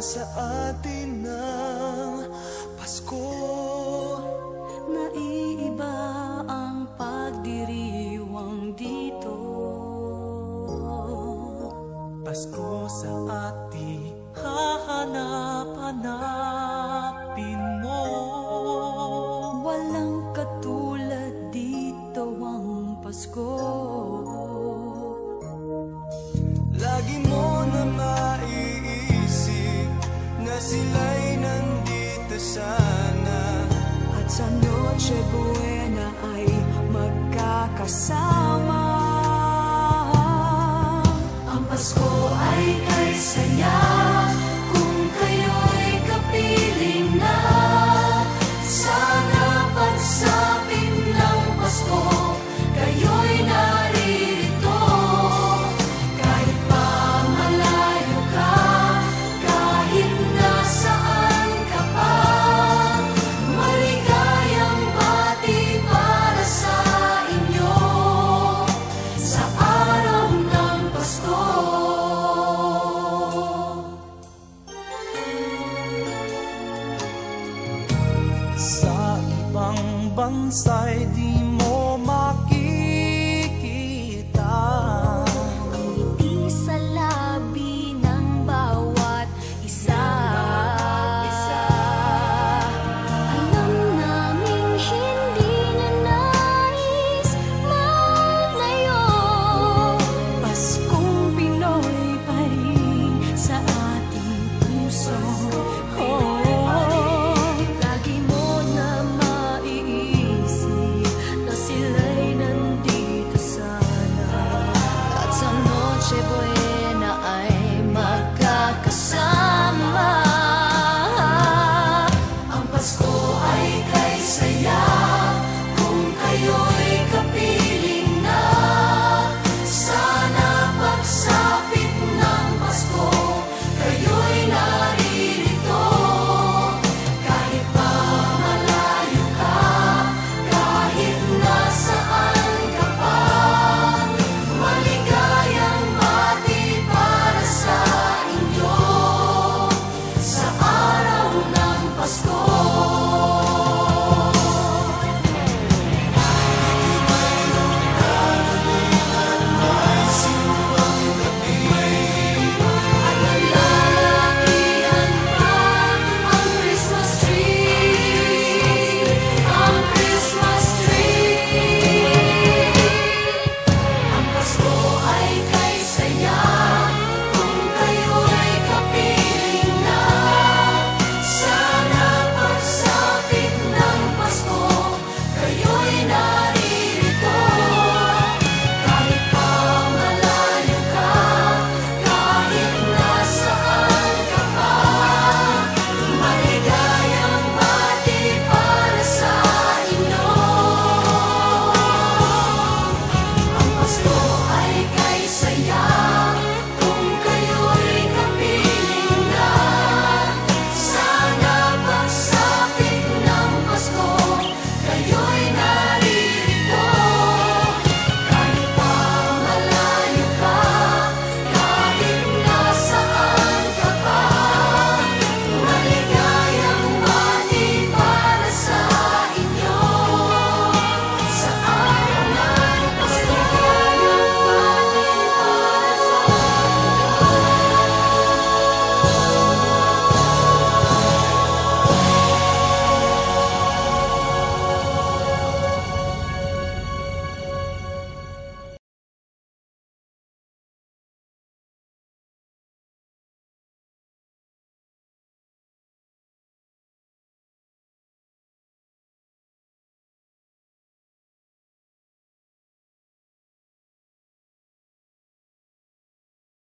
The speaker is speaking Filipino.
sa atin ng Pasko. Naiiba ang pagdiriwang dito. Pasko sa atin, hahanap-hanapin mo. Walang katulad dito ang Pasko. Lagi mo na maiisip na sila'y nandito sana, at sa Noche Buena ay magkakasama. Ang Pasko ay kay saya kung kayo'y kapiling na. Sana pagsapit ng Pasko, kayo'y naririto. Kahit pa malayo ka, kahit nasaan ka pa, maligayang bati para sa inyo sa araw ng Pasko. sa ibang bansa'y di